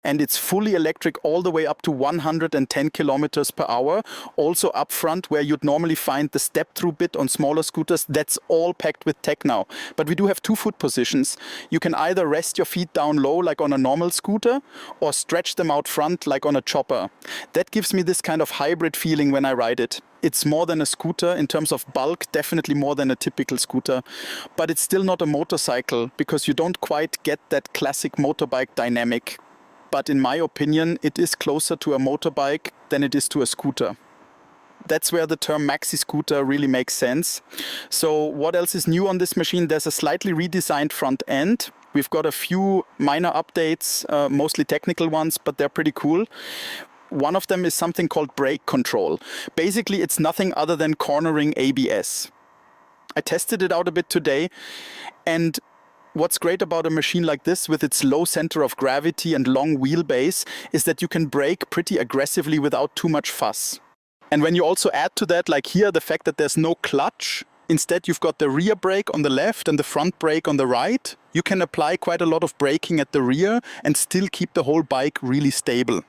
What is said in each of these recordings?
And it's fully electric all the way up to 110 kilometers per hour. Also up front, where you'd normally find the step-through bit on smaller scooters, that's all packed with tech now. But we do have two foot positions. You can either rest your feet down low like on a normal scooter, or stretch them out front like on a chopper. That gives me this kind of hybrid feeling when I ride it. It's more than a scooter in terms of bulk, definitely more than a typical scooter. But it's still not a motorcycle, because you don't quite get that classic motorbike dynamic. But in my opinion, it is closer to a motorbike than it is to a scooter. That's where the term maxi scooter really makes sense. So what else is new on this machine? There's a slightly redesigned front end. We've got a few minor updates, mostly technical ones, but they're pretty cool. One of them is something called brake control. Basically, it's nothing other than cornering ABS. I tested it out a bit today, and what's great about a machine like this with its low center of gravity and long wheelbase is that you can brake pretty aggressively without too much fuss. And when you also add to that, like here, the fact that there's no clutch, instead you've got the rear brake on the left and the front brake on the right, you can apply quite a lot of braking at the rear and still keep the whole bike really stable.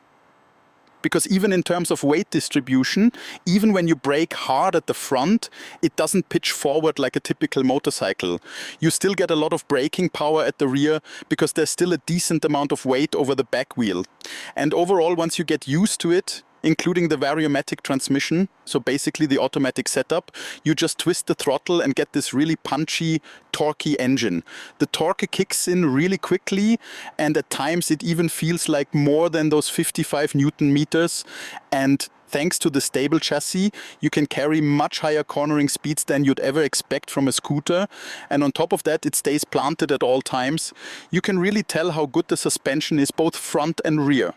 Because even in terms of weight distribution, even when you brake hard at the front, it doesn't pitch forward like a typical motorcycle. You still get a lot of braking power at the rear because there's still a decent amount of weight over the back wheel. And overall, once you get used to it, including the variomatic transmission, so basically the automatic setup, you just twist the throttle and get this really punchy, torquey engine. The torque kicks in really quickly, and at times it even feels like more than those 55 Newton meters. And thanks to the stable chassis, you can carry much higher cornering speeds than you'd ever expect from a scooter. And on top of that, it stays planted at all times. You can really tell how good the suspension is, both front and rear.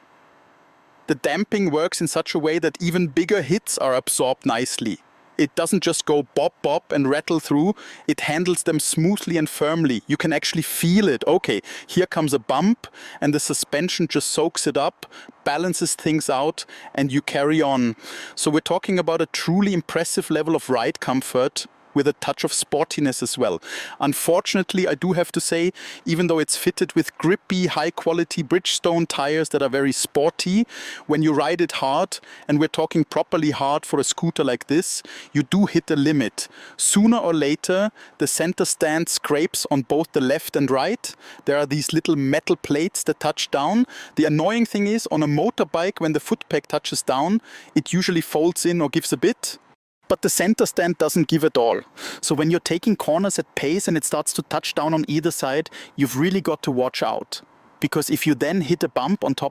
The damping works in such a way that even bigger hits are absorbed nicely. It doesn't just go bop bop and rattle through, it handles them smoothly and firmly. You can actually feel it. Okay, here comes a bump, and the suspension just soaks it up, balances things out, and you carry on. So we're talking about a truly impressive level of ride comfort, with a touch of sportiness as well. Unfortunately, I do have to say, even though it's fitted with grippy, high-quality Bridgestone tires that are very sporty, when you ride it hard, and we're talking properly hard for a scooter like this, you do hit a limit. Sooner or later, the center stand scrapes on both the left and right. There are these little metal plates that touch down. The annoying thing is, on a motorbike, when the footpeg touches down, it usually folds in or gives a bit. But the center stand doesn't give at all. So when you're taking corners at pace and it starts to touch down on either side, you've really got to watch out. Because if you then hit a bump on top